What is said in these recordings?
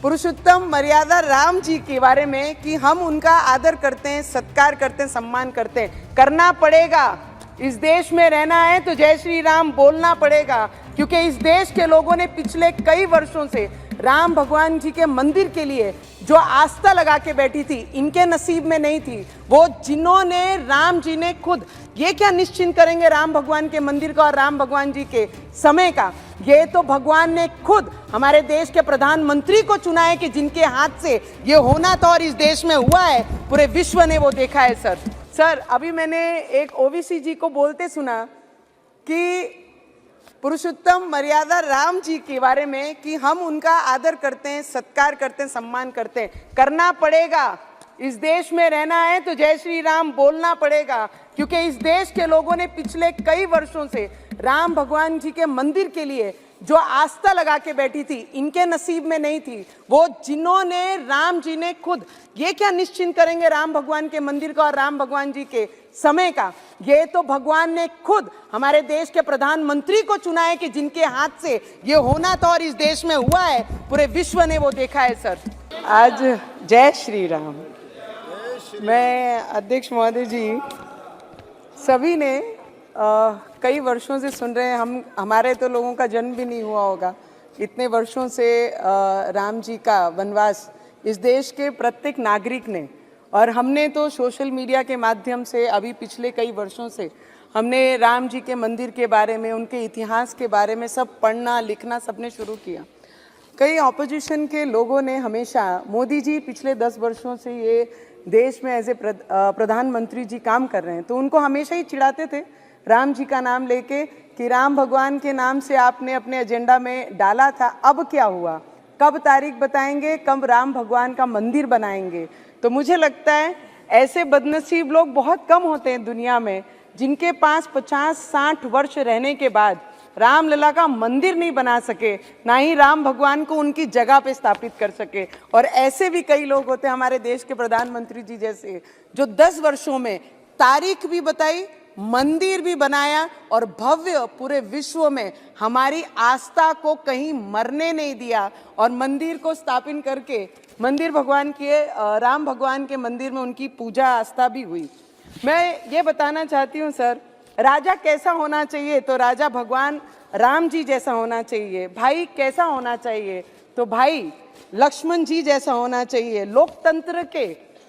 पुरुषोत्तम मर्यादा राम जी के बारे में कि हम उनका आदर करते हैं, सत्कार करते हैं, सम्मान करते हैं। करना पड़ेगा। इस देश में रहना है तो जय श्री राम बोलना पड़ेगा, क्योंकि इस देश के लोगों ने पिछले कई वर्षों से राम भगवान जी के मंदिर के लिए जो आस्था लगा के बैठी थी, इनके नसीब में नहीं थी। वो जिन्होंने, राम जी ने खुद, ये क्या निश्चिंत करेंगे राम भगवान के मंदिर का और राम भगवान जी के समय का, ये तो भगवान ने खुद हमारे देश के प्रधानमंत्री को चुना है कि जिनके हाथ से ये होना था और इस देश में हुआ है, पूरे विश्व ने वो देखा है। सर अभी मैंने एक ओवीसी जी को बोलते सुना कि पुरुषोत्तम मर्यादा राम जी के बारे में कि हम उनका आदर करते हैं, सत्कार करते हैं, सम्मान करते हैं। करना पड़ेगा। इस देश में रहना है तो जय श्री राम बोलना पड़ेगा, क्योंकि इस देश के लोगों ने पिछले कई वर्षों से राम भगवान जी के मंदिर के लिए जो आस्था लगा के बैठी थी, इनके नसीब में नहीं थी। वो जिन्होंने, राम जी ने खुद, ये क्या निश्चिंत करेंगे राम भगवान के मंदिर का और राम भगवान जी के समय का, ये तो भगवान ने खुद हमारे देश के प्रधानमंत्री को चुना है कि जिनके हाथ से ये होना था और इस देश में हुआ है, पूरे विश्व ने वो देखा है। सर आज जय श्री राम। मैं अध्यक्ष महोदय जी, सभी ने कई वर्षों से सुन रहे हैं, हमारे तो लोगों का जन्म भी नहीं हुआ होगा, इतने वर्षों से राम जी का वनवास इस देश के प्रत्येक नागरिक ने, और हमने तो सोशल मीडिया के माध्यम से अभी पिछले कई वर्षों से हमने राम जी के मंदिर के बारे में, उनके इतिहास के बारे में सब पढ़ना लिखना सबने शुरू किया। कई ऑपोजिशन के लोगों ने हमेशा, मोदी जी पिछले 10 वर्षों से ये देश में एज ए प्रधानमंत्री जी काम कर रहे हैं, तो उनको हमेशा ही चिढ़ाते थे राम जी का नाम लेके कि राम भगवान के नाम से आपने अपने एजेंडा में डाला था, अब क्या हुआ, कब तारीख बताएंगे, कब राम भगवान का मंदिर बनाएंगे। तो मुझे लगता है ऐसे बदनसीब लोग बहुत कम होते हैं दुनिया में, जिनके पास 50-60 वर्ष रहने के बाद रामलला का मंदिर नहीं बना सके, ना ही राम भगवान को उनकी जगह पे स्थापित कर सके। और ऐसे भी कई लोग होते हैं हमारे देश के प्रधानमंत्री जी जैसे, जो 10 वर्षों में तारीख भी बताई, मंदिर भी बनाया और भव्य पूरे विश्व में हमारी आस्था को कहीं मरने नहीं दिया, और मंदिर को स्थापित करके मंदिर भगवान के, राम भगवान के मंदिर में उनकी पूजा आस्था भी हुई। मैं ये बताना चाहती हूँ सर, राजा कैसा होना चाहिए, तो राजा भगवान राम जी जैसा होना चाहिए। भाई कैसा होना चाहिए, तो भाई लक्ष्मण जी जैसा होना चाहिए। लोकतंत्र के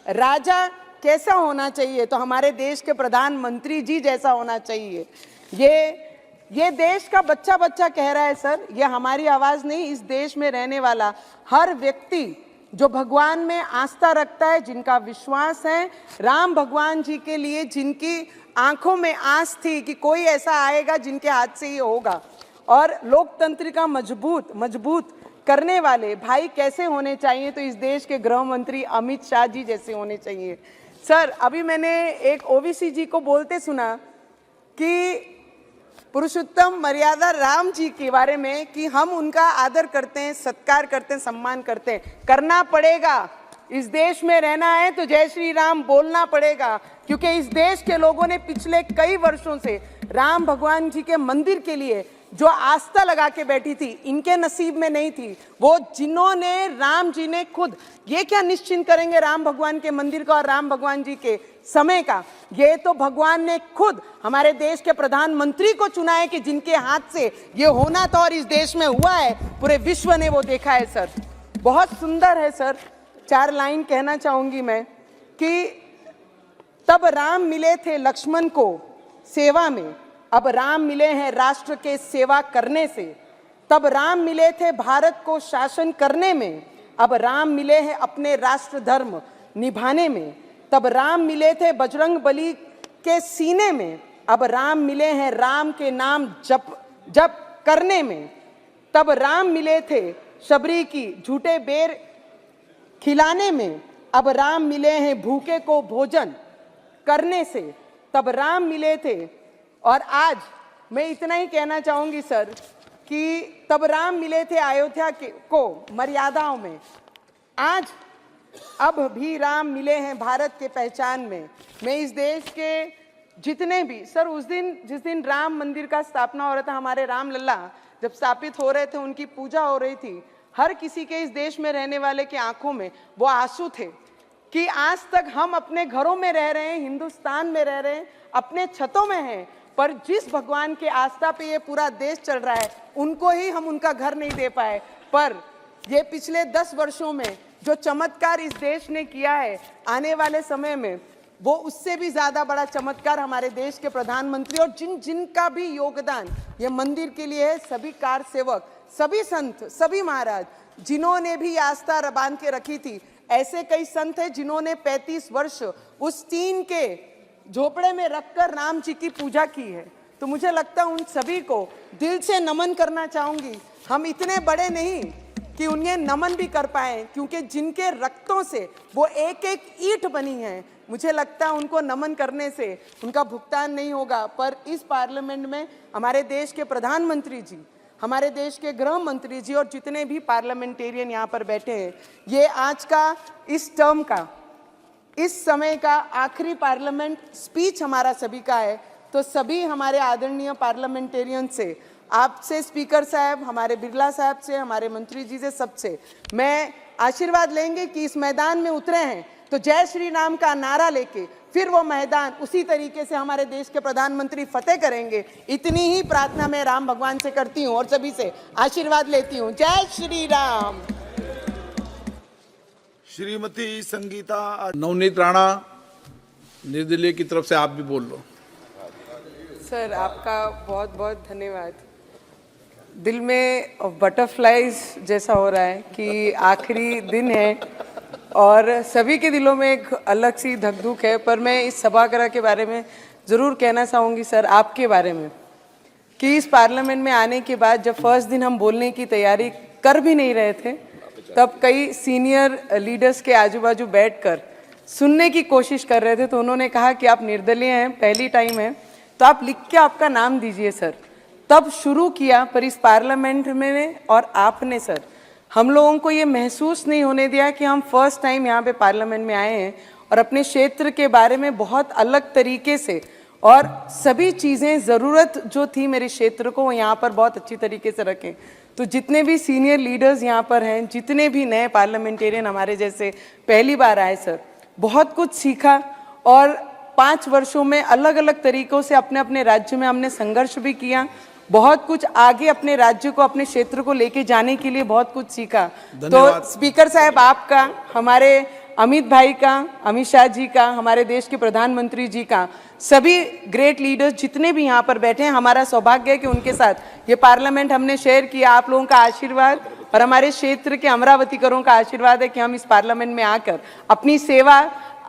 राजा कैसा होना चाहिए, तो हमारे देश के प्रधानमंत्री जी जैसा होना चाहिए। ये देश का बच्चा बच्चा कह रहा है सर, ये हमारी आवाज़ नहीं, इस देश में रहने वाला हर व्यक्ति जो भगवान में आस्था रखता है, जिनका विश्वास है राम भगवान जी के लिए, जिनकी आंखों में आस थी कि कोई ऐसा आएगा जिनके हाथ से ये होगा, और लोकतंत्र का मजबूत करने वाले भाई कैसे होने चाहिए, तो इस देश के गृह मंत्री अमित शाह जी जैसे होने चाहिए। सर अभी मैंने एक ओवीसी जी को बोलते सुना कि पुरुषोत्तम मर्यादा राम जी के बारे में कि हम उनका आदर करते हैं, सत्कार करते हैं, सम्मान करते हैं। करना पड़ेगा। इस देश में रहना है तो जय श्री राम बोलना पड़ेगा, क्योंकि इस देश के लोगों ने पिछले कई वर्षों से राम भगवान जी के मंदिर के लिए जो आस्था लगा के बैठी थी, इनके नसीब में नहीं थी। वो जिन्होंने, राम जी ने खुद, ये क्या निश्चिंत करेंगे राम भगवान के मंदिर का और राम भगवान जी के समय का, ये तो भगवान ने खुद हमारे देश के प्रधानमंत्री को चुना है कि जिनके हाथ से ये होना था और इस देश में हुआ है, पूरे विश्व ने वो देखा है। सर बहुत सुंदर है सर, 4 लाइन कहना चाहूंगी मैं कि तब राम मिले थे लक्ष्मण को सेवा में, अब राम मिले हैं राष्ट्र के सेवा करने से। तब राम मिले थे भारत को शासन करने में, अब राम मिले हैं अपने राष्ट्र धर्म निभाने में। तब राम मिले थे बजरंग बली के सीने में, अब राम मिले हैं राम के नाम जप करने में। तब राम मिले थे शबरी की झूठे बेर खिलाने में, अब राम मिले हैं भूखे को भोजन करने से। तब राम मिले थे, और आज मैं इतना ही कहना चाहूंगी सर कि तब राम मिले थे अयोध्या को मर्यादाओं में, आज अब भी राम मिले हैं भारत के पहचान में। मैं इस देश के जितने भी सर, उस दिन जिस दिन राम मंदिर का स्थापना हो रहा था, हमारे राम लल्ला जब स्थापित हो रहे थे, उनकी पूजा हो रही थी, हर किसी के इस देश में रहने वाले के आंखों में वो आंसू थे कि आज तक हम अपने घरों में रह रहे हैं, हिंदुस्तान में रह रहे हैं, अपने छतों में हैं, पर जिस भगवान के आस्था पे ये पूरा देश चल रहा है उनको ही हम उनका घर नहीं दे पाए। पर ये पिछले 10 वर्षों में जो चमत्कार इस देश ने किया है, आने वाले समय में वो उससे भी ज्यादा बड़ा चमत्कार हमारे देश के प्रधानमंत्री और जिनका भी योगदान ये मंदिर के लिए है, सभी कार सेवक, सभी संत, सभी महाराज जिन्होंने भी आस्था बांध के रखी थी। ऐसे कई संत हैं जिन्होंने 35 वर्ष उस टीन के झोपड़े में रखकर राम जी की पूजा की है। तो मुझे लगता है उन सभी को दिल से नमन करना चाहूंगी। हम इतने बड़े नहीं कि उन्हें नमन भी कर पाए, क्योंकि जिनके रक्तों से वो एक एक ईंट बनी है, मुझे लगता है उनको नमन करने से उनका भुगतान नहीं होगा। पर इस पार्लियामेंट में हमारे देश के प्रधानमंत्री जी, हमारे देश के गृह मंत्री जी और जितने भी पार्लियामेंटेरियन यहाँ पर बैठे हैं, ये आज का इस टर्म का, इस समय का आखिरी पार्लियामेंट स्पीच हमारा सभी का है। तो सभी हमारे आदरणीय पार्लियामेंटेरियन से, आपसे स्पीकर साहब, हमारे बिरला साहब से, हमारे मंत्री जी से, सबसे मैं आशीर्वाद लेंगे कि इस मैदान में उतरे हैं तो जय श्री राम का नारा लेके फिर वो मैदान उसी तरीके से हमारे देश के प्रधानमंत्री फतेह करेंगे। इतनी ही प्रार्थना मैं राम भगवान से करती हूँ और सभी से आशीर्वाद लेती हूँ। जय श्री राम। श्रीमती संगीता नवनीत राणा निर्दलीय की तरफ से आप भी बोल लो। सर आपका बहुत बहुत धन्यवाद। दिल में बटरफ्लाइज जैसा हो रहा है कि आखिरी दिन है और सभी के दिलों में एक अलग सी धक-धुक है। पर मैं इस सभागृह के बारे में ज़रूर कहना चाहूँगी सर, आपके बारे में, कि इस पार्लियामेंट में आने के बाद जब फर्स्ट दिन हम बोलने की तैयारी कर भी नहीं रहे थे, तब कई सीनियर लीडर्स के आजू बाजू बैठकर सुनने की कोशिश कर रहे थे। तो उन्होंने कहा कि आप निर्दलीय हैं, पहली टाइम है, तो आप लिख के आपका नाम दीजिए सर। तब शुरू किया, पर इस पार्लियामेंट में और आपने सर हम लोगों को ये महसूस नहीं होने दिया कि हम फर्स्ट टाइम यहाँ पे पार्लियामेंट में आए हैं और अपने क्षेत्र के बारे में बहुत अलग तरीके से और सभी चीज़ें ज़रूरत जो थी मेरे क्षेत्र को वो यहाँ पर बहुत अच्छी तरीके से रखें। तो जितने भी सीनियर लीडर्स यहाँ पर हैं, जितने भी नए पार्लियामेंटेरियन हमारे जैसे पहली बार आए सर, बहुत कुछ सीखा और 5 वर्षों में अलग अलग तरीक़ों से अपने अपने राज्य में हमने संघर्ष भी किया, बहुत कुछ आगे अपने राज्य को, अपने क्षेत्र को लेके जाने के लिए बहुत कुछ सीखा। तो स्पीकर साहब आपका, हमारे अमित भाई का, अमित शाह जी का, हमारे देश के प्रधानमंत्री जी का, सभी ग्रेट लीडर्स जितने भी यहाँ पर बैठे हैं, हमारा सौभाग्य है कि उनके साथ ये पार्लियामेंट हमने शेयर किया। आप लोगों का आशीर्वाद और हमारे क्षेत्र के अमरावतीकरों का आशीर्वाद है कि हम इस पार्लियामेंट में आकर अपनी सेवा,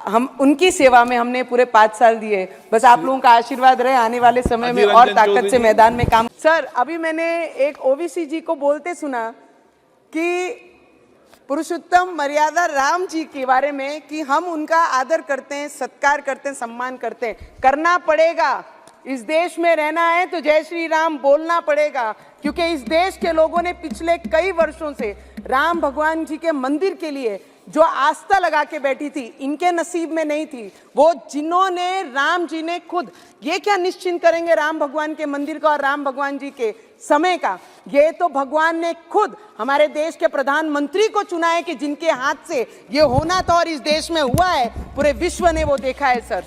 हम उनकी सेवा में हमने पूरे 5 साल दिए। बस आप लोगों का आशीर्वाद रहे, आने वाले समय में और ताकत से मैदान में काम। सर अभी मैंने एक ओवीसी जी को बोलते सुना कि पुरुषोत्तम मर्यादा राम जी के बारे में कि हम उनका आदर करते हैं, सत्कार करते हैं, सम्मान करते हैं। करना पड़ेगा, इस देश में रहना है तो जय श्री राम बोलना पड़ेगा, क्योंकि इस देश के लोगों ने पिछले कई वर्षों से राम भगवान जी के मंदिर के लिए जो आस्था लगा के बैठी थी, इनके नसीब में नहीं थी। वो जिन्होंने, राम जी ने खुद, ये क्या निश्चिंत करेंगे राम भगवान के मंदिर का और राम भगवान जी के समय का, ये तो भगवान ने खुद हमारे देश के प्रधानमंत्री को चुना है कि जिनके हाथ से ये होना था और इस देश में हुआ है, पूरे विश्व ने वो देखा है सर।